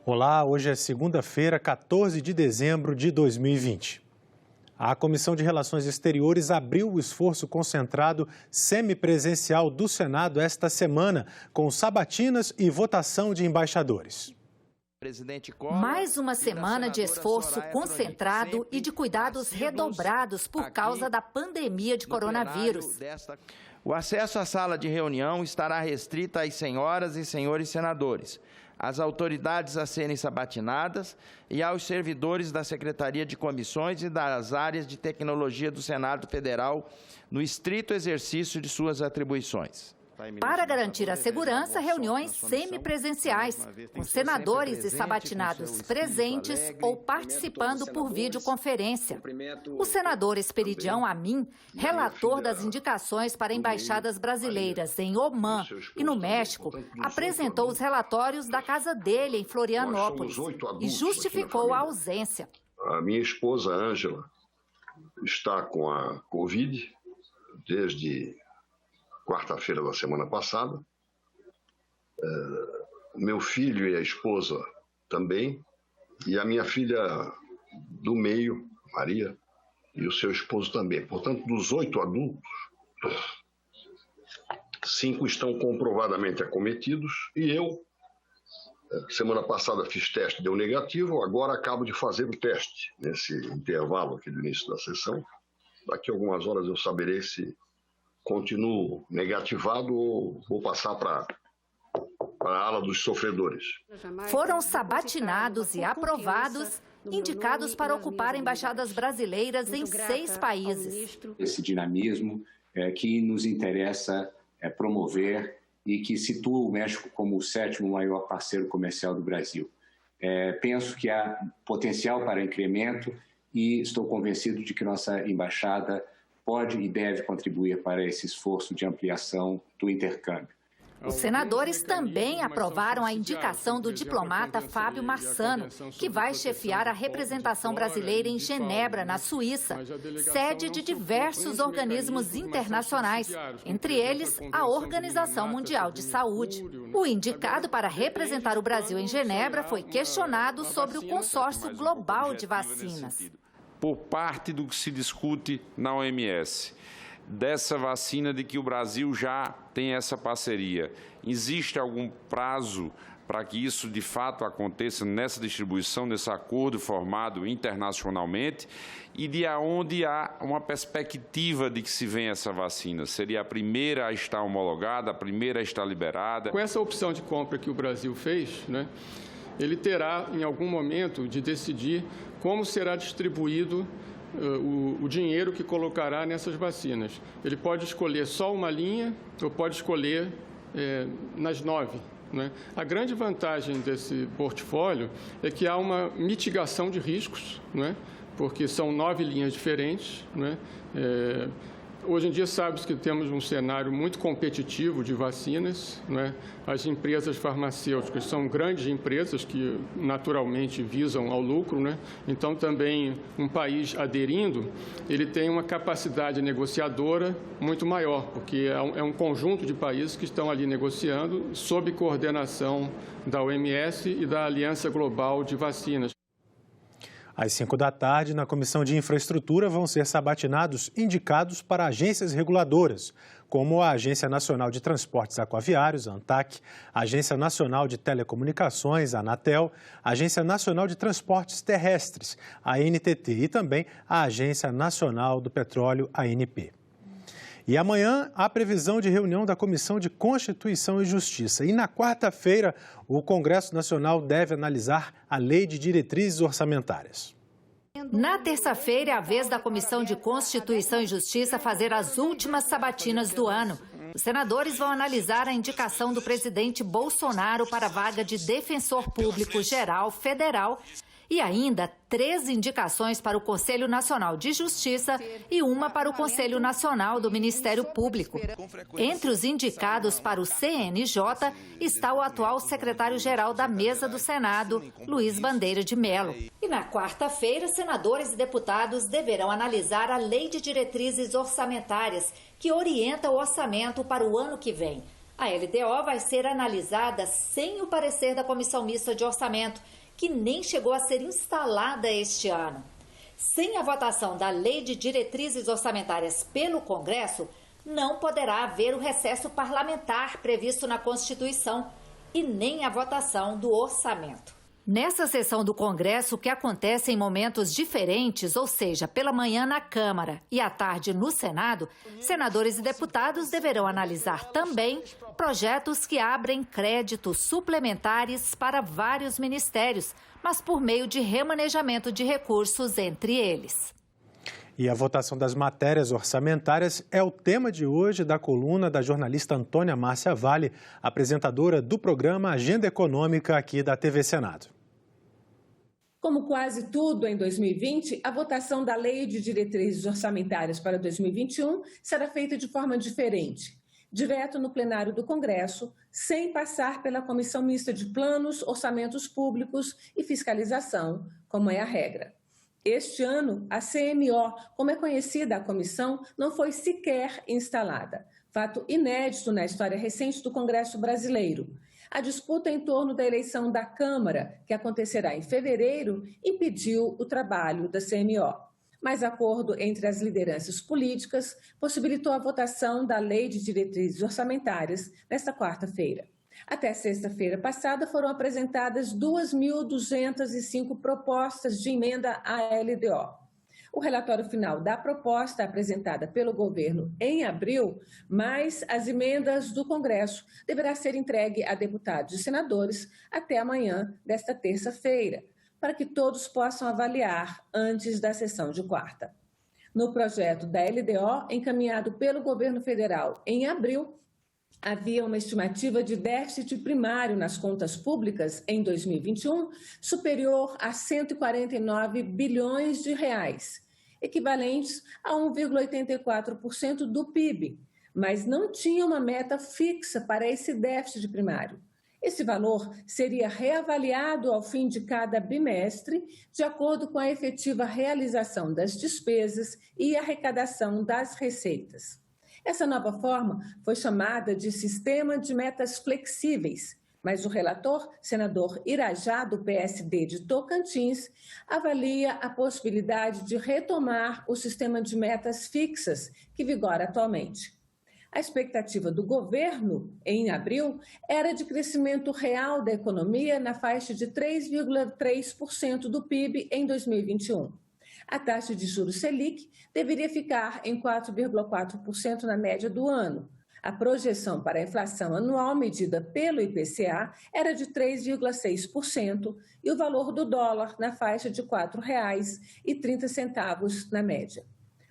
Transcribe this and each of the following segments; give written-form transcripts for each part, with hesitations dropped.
Olá, hoje é segunda-feira, 14 de dezembro de 2020. A Comissão de Relações Exteriores abriu o esforço concentrado semipresencial do Senado esta semana, com sabatinas e votação de embaixadores. Mais uma semana de esforço concentrado e de cuidados redobrados por causa da pandemia de coronavírus. O acesso à sala de reunião estará restrito às senhoras e senhores senadores, às autoridades a serem sabatinadas e aos servidores da Secretaria de Comissões e das áreas de tecnologia do Senado Federal, no estrito exercício de suas atribuições. Para garantir a segurança, reuniões semipresenciais, com senadores e sabatinados presentes ou participando por videoconferência. O senador Esperidião Amin, relator das indicações para embaixadas brasileiras em Omã e no México, apresentou os relatórios da casa dele em Florianópolis e justificou a ausência. A minha esposa, Ângela, está com a Covid desde quarta-feira da semana passada. Meu filho e a esposa também, e a minha filha do meio, Maria, e o seu esposo também. Portanto, dos 8 adultos, 5 estão comprovadamente acometidos, e eu, semana passada fiz teste, deu negativo, agora acabo de fazer o teste, nesse intervalo aqui do início da sessão. Daqui a algumas horas eu saberei se continuo negativado ou vou passar para a ala dos sofredores. Foram sabatinados e aprovados, indicados para ocupar embaixadas brasileiras em 6 países. Esse dinamismo que nos interessa promover e que situa o México como o 7º maior parceiro comercial do Brasil. Penso que há potencial para incremento e estou convencido de que nossa embaixada pode e deve contribuir para esse esforço de ampliação do intercâmbio. Os senadores também aprovaram a indicação do diplomata Fábio Marsano, que vai chefiar a representação brasileira em Genebra, na Suíça, sede de diversos organismos internacionais, entre eles a Organização Mundial de Saúde. O indicado para representar o Brasil em Genebra foi questionado sobre o consórcio global de vacinas. Por parte do que se discute na OMS, dessa vacina de que o Brasil já tem essa parceria. Existe algum prazo para que isso de fato aconteça nessa distribuição, nesse acordo formado internacionalmente e de onde há uma perspectiva de que se venha essa vacina? Seria a primeira a estar homologada, a primeira a estar liberada? Com essa opção de compra que o Brasil fez, ele terá em algum momento de decidir como será distribuído o dinheiro que colocará nessas vacinas. Ele pode escolher só uma linha ou pode escolher nas 9. A grande vantagem desse portfólio é que há uma mitigação de riscos, porque são 9 linhas diferentes. Hoje em dia sabe-se que temos um cenário muito competitivo de vacinas. As empresas farmacêuticas são grandes empresas que naturalmente visam ao lucro. Então também um país aderindo, ele tem uma capacidade negociadora muito maior, porque é um conjunto de países que estão ali negociando sob coordenação da OMS e da Aliança Global de Vacinas. Às 5 da tarde, na Comissão de Infraestrutura, vão ser sabatinados indicados para agências reguladoras, como a Agência Nacional de Transportes Aquaviários, a ANTAQ, a Agência Nacional de Telecomunicações, a Anatel, a Agência Nacional de Transportes Terrestres, a ANTT, e também a Agência Nacional do Petróleo, a ANP. E amanhã, há previsão de reunião da Comissão de Constituição e Justiça. E na quarta-feira, o Congresso Nacional deve analisar a Lei de Diretrizes Orçamentárias. Na terça-feira, é a vez da Comissão de Constituição e Justiça fazer as últimas sabatinas do ano. Os senadores vão analisar a indicação do presidente Bolsonaro para a vaga de defensor público geral federal e ainda 3 indicações para o Conselho Nacional de Justiça e uma para o Conselho Nacional do Ministério Público. Entre os indicados para o CNJ está o atual secretário-geral da Mesa do Senado, Luiz Bandeira de Mello. E na quarta-feira, senadores e deputados deverão analisar a Lei de Diretrizes Orçamentárias, que orienta o orçamento para o ano que vem. A LDO vai ser analisada sem o parecer da Comissão Mista de Orçamento, que nem chegou a ser instalada este ano. Sem a votação da Lei de Diretrizes Orçamentárias pelo Congresso, não poderá haver o recesso parlamentar previsto na Constituição e nem a votação do orçamento. Nessa sessão do Congresso, que acontece em momentos diferentes, ou seja, pela manhã na Câmara e à tarde no Senado, senadores e deputados deverão analisar também projetos que abrem créditos suplementares para vários ministérios, mas por meio de remanejamento de recursos entre eles. E a votação das matérias orçamentárias é o tema de hoje da coluna da jornalista Antônia Márcia Vale, apresentadora do programa Agenda Econômica aqui da TV Senado. Como quase tudo em 2020, a votação da Lei de Diretrizes Orçamentárias para 2021 será feita de forma diferente, direto no plenário do Congresso, sem passar pela Comissão Mista de Planos, Orçamentos Públicos e Fiscalização, como é a regra. Este ano, a CMO, como é conhecida a comissão, não foi sequer instalada. Fato inédito na história recente do Congresso brasileiro. A disputa em torno da eleição da Câmara, que acontecerá em fevereiro, impediu o trabalho da CMO. Mas acordo entre as lideranças políticas possibilitou a votação da Lei de Diretrizes Orçamentárias nesta quarta-feira. Até sexta-feira passada foram apresentadas 2.205 propostas de emenda à LDO. O relatório final da proposta apresentada pelo governo em abril, mais as emendas do Congresso, deverá ser entregue a deputados e senadores até amanhã desta terça-feira, para que todos possam avaliar antes da sessão de quarta. No projeto da LDO, encaminhado pelo governo federal em abril, havia uma estimativa de déficit primário nas contas públicas em 2021 superior a 149 bilhões de reais, equivalentes a 1,84% do PIB, mas não tinha uma meta fixa para esse déficit primário. Esse valor seria reavaliado ao fim de cada bimestre, de acordo com a efetiva realização das despesas e arrecadação das receitas. Essa nova forma foi chamada de Sistema de Metas Flexíveis, mas o relator, senador Irajá, do PSD de Tocantins, avalia a possibilidade de retomar o sistema de metas fixas que vigora atualmente. A expectativa do governo, em abril, era de crescimento real da economia na faixa de 3,3% do PIB em 2021. A taxa de juros Selic deveria ficar em 4,4% na média do ano. A projeção para a inflação anual medida pelo IPCA era de 3,6% e o valor do dólar na faixa de R$ 4,30 na média.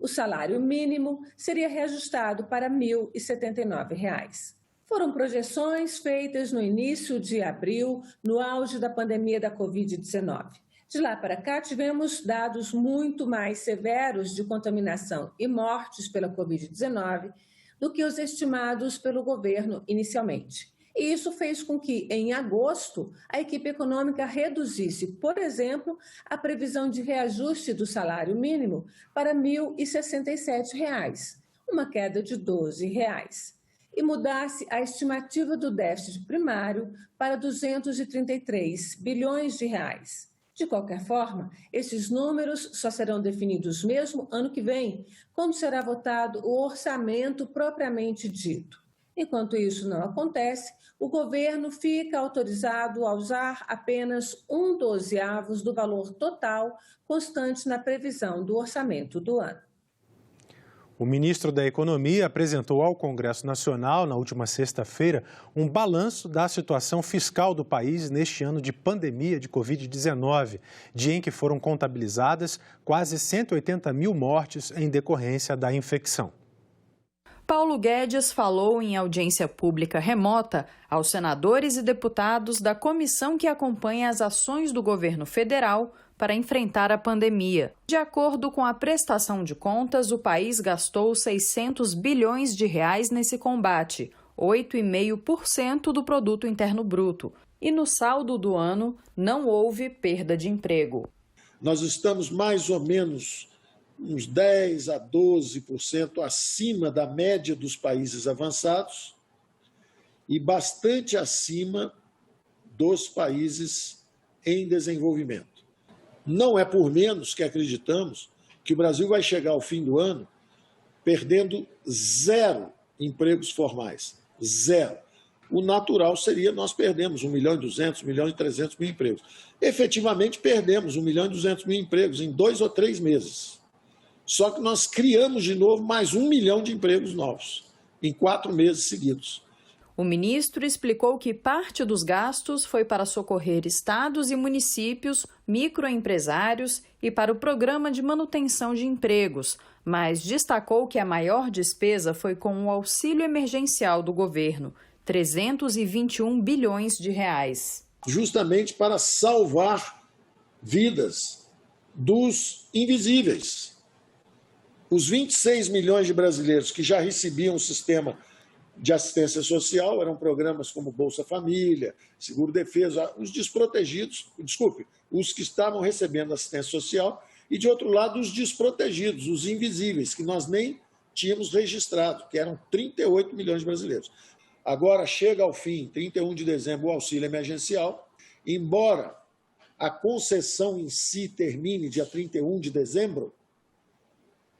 O salário mínimo seria reajustado para R$ 1.079. Foram projeções feitas no início de abril, no auge da pandemia da Covid-19. De lá para cá, tivemos dados muito mais severos de contaminação e mortes pela Covid-19 do que os estimados pelo governo inicialmente. E isso fez com que, em agosto, a equipe econômica reduzisse, por exemplo, a previsão de reajuste do salário mínimo para R$ 1.067, uma queda de R$ 12, e mudasse a estimativa do déficit primário para R$ 233 bilhões de reais. De qualquer forma, esses números só serão definidos mesmo ano que vem, quando será votado o orçamento propriamente dito. Enquanto isso não acontece, o governo fica autorizado a usar apenas 1/12 do valor total constante na previsão do orçamento do ano. O ministro da Economia apresentou ao Congresso Nacional, na última sexta-feira, um balanço da situação fiscal do país neste ano de pandemia de Covid-19, dia em que foram contabilizadas quase 180 mil mortes em decorrência da infecção. Paulo Guedes falou em audiência pública remota aos senadores e deputados da comissão que acompanha as ações do governo federal para enfrentar a pandemia. De acordo com a prestação de contas, o país gastou 600 bilhões de reais nesse combate, 8,5% do produto interno bruto. E no saldo do ano, não houve perda de emprego. Nós estamos mais ou menos uns 10% a 12% acima da média dos países avançados e bastante acima dos países em desenvolvimento. Não é por menos que acreditamos que o Brasil vai chegar ao fim do ano perdendo 0 empregos formais. 0. O natural seria nós perdemos 1.200.000, 1.300.000 empregos. Efetivamente, perdemos 1.200.000 empregos em 2 ou 3 meses. Só que nós criamos de novo mais 1 milhão de empregos novos, em 4 meses seguidos. O ministro explicou que parte dos gastos foi para socorrer estados e municípios, microempresários e para o programa de manutenção de empregos, mas destacou que a maior despesa foi com o auxílio emergencial do governo, 321 bilhões de reais. Justamente para salvar vidas dos invisíveis. Os 26 milhões de brasileiros que já recebiam o sistema de assistência social, eram programas como Bolsa Família, Seguro Defesa, os desprotegidos, os que estavam recebendo assistência social, e de outro lado os desprotegidos, os invisíveis, que nós nem tínhamos registrado, que eram 38 milhões de brasileiros. Agora chega ao fim, 31 de dezembro, o auxílio emergencial, embora a concessão em si termine dia 31 de dezembro,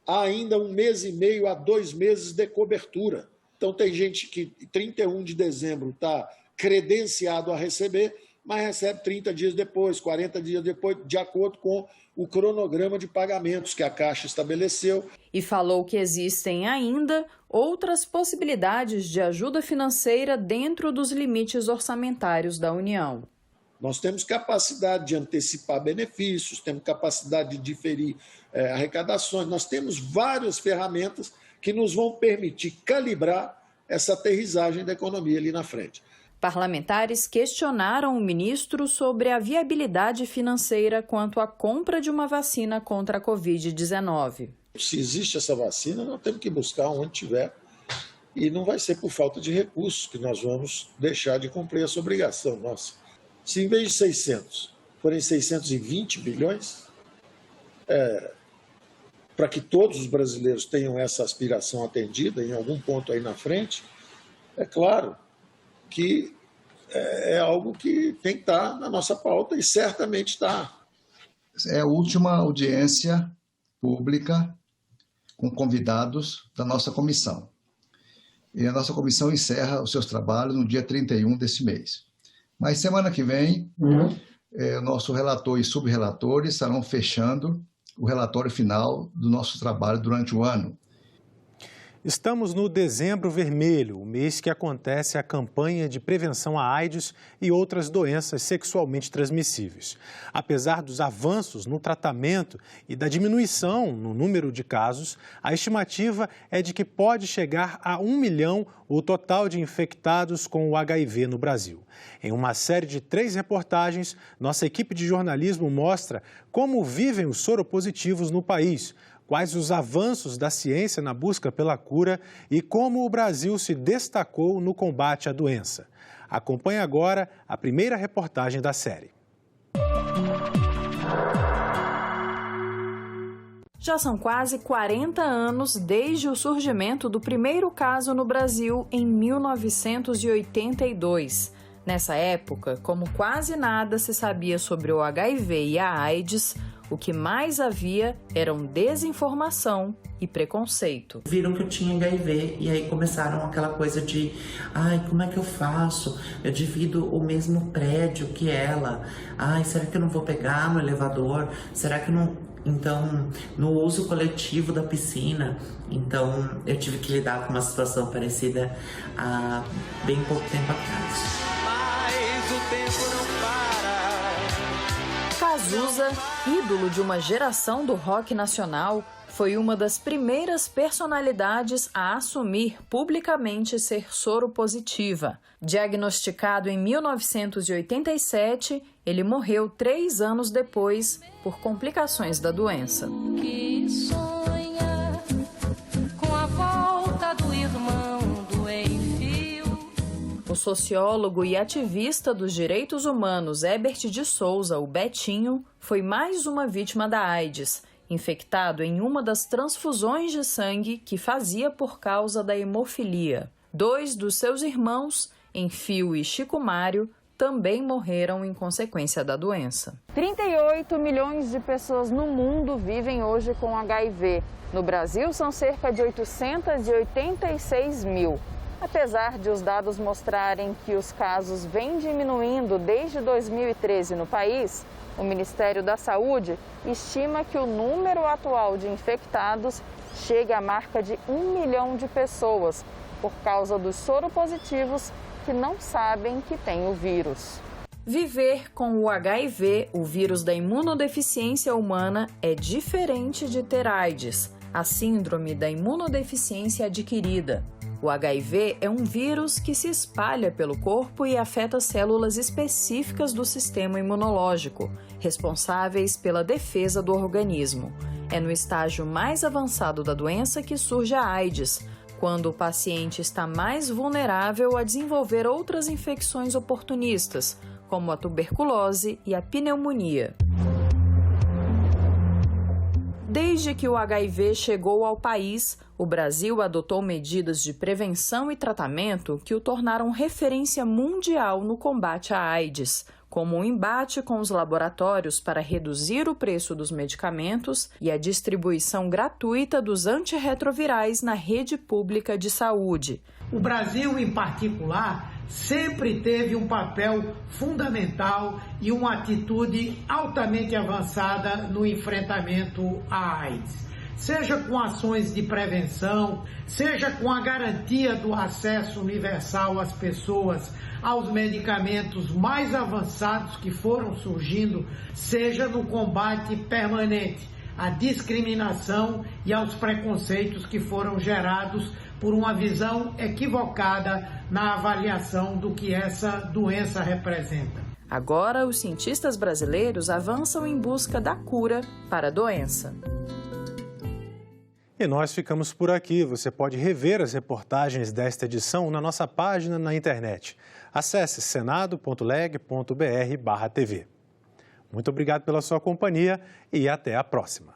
há ainda 1 mês e meio a 2 meses de cobertura. Então, tem gente que 31 de dezembro está credenciado a receber, mas recebe 30 dias depois, 40 dias depois, de acordo com o cronograma de pagamentos que a Caixa estabeleceu. E falou que existem ainda outras possibilidades de ajuda financeira dentro dos limites orçamentários da União. Nós temos capacidade de antecipar benefícios, temos capacidade de diferir arrecadações, nós temos várias ferramentas que nos vão permitir calibrar essa aterrissagem da economia ali na frente. Parlamentares questionaram o ministro sobre a viabilidade financeira quanto à compra de uma vacina contra a Covid-19. Se existe essa vacina, nós temos que buscar onde tiver. E não vai ser por falta de recursos que nós vamos deixar de cumprir essa obrigação nossa. Se em vez de 600 forem 620 bilhões, para que todos os brasileiros tenham essa aspiração atendida em algum ponto aí na frente, é claro que é algo que tem que estar na nossa pauta e certamente está. É a última audiência pública com convidados da nossa comissão. E a nossa comissão encerra os seus trabalhos no dia 31 desse mês. Mas semana que vem, o nosso relator e subrelatores estarão fechando o relatório final do nosso trabalho durante o ano. Estamos no Dezembro Vermelho, o mês que acontece a campanha de prevenção à AIDS e outras doenças sexualmente transmissíveis. Apesar dos avanços no tratamento e da diminuição no número de casos, a estimativa é de que pode chegar a 1 milhão o total de infectados com o HIV no Brasil. Em uma série de 3 reportagens, nossa equipe de jornalismo mostra como vivem os soropositivos no país, quais os avanços da ciência na busca pela cura e como o Brasil se destacou no combate à doença. Acompanhe agora a primeira reportagem da série. Já são quase 40 anos desde o surgimento do primeiro caso no Brasil em 1982. Nessa época, como quase nada se sabia sobre o HIV e a AIDS, o que mais havia eram desinformação e preconceito. Viram que eu tinha HIV e aí começaram aquela coisa de como é que eu faço? Eu divido o mesmo prédio que ela. Será que eu não vou pegar no elevador? Será que eu não... Então, no uso coletivo da piscina, então eu tive que lidar com uma situação parecida há bem pouco tempo atrás. Mas o tempo não para. Cazuza, ídolo de uma geração do rock nacional, foi uma das primeiras personalidades a assumir publicamente ser soropositiva. Diagnosticado em 1987, ele morreu 3 anos depois por complicações da doença. Que sonha com a volta do irmão do enfio. O sociólogo e ativista dos direitos humanos Herbert de Souza, o Betinho, foi mais uma vítima da AIDS, infectado em uma das transfusões de sangue que fazia por causa da hemofilia. 2 dos seus irmãos Enfio e Chico Mário também morreram em consequência da doença. 38 milhões de pessoas no mundo vivem hoje com HIV. No Brasil, são cerca de 886 mil. Apesar de os dados mostrarem que os casos vêm diminuindo desde 2013 no país, o Ministério da Saúde estima que o número atual de infectados chegue à marca de 1 milhão de pessoas, por causa dos soropositivos que não sabem que têm o vírus. Viver com o HIV, o vírus da imunodeficiência humana, é diferente de ter AIDS, a síndrome da imunodeficiência adquirida. O HIV é um vírus que se espalha pelo corpo e afeta células específicas do sistema imunológico, responsáveis pela defesa do organismo. É no estágio mais avançado da doença que surge a AIDS, quando o paciente está mais vulnerável a desenvolver outras infecções oportunistas, como a tuberculose e a pneumonia. Desde que o HIV chegou ao país, o Brasil adotou medidas de prevenção e tratamento que o tornaram referência mundial no combate à AIDS, como o embate com os laboratórios para reduzir o preço dos medicamentos e a distribuição gratuita dos antirretrovirais na rede pública de saúde. O Brasil, em particular, sempre teve um papel fundamental e uma atitude altamente avançada no enfrentamento à AIDS. Seja com ações de prevenção, seja com a garantia do acesso universal às pessoas aos medicamentos mais avançados que foram surgindo, seja no combate permanente à discriminação e aos preconceitos que foram gerados por uma visão equivocada na avaliação do que essa doença representa. Agora, os cientistas brasileiros avançam em busca da cura para a doença. E nós ficamos por aqui. Você pode rever as reportagens desta edição na nossa página na internet. Acesse senado.leg.br/tv. Muito obrigado pela sua companhia e até a próxima.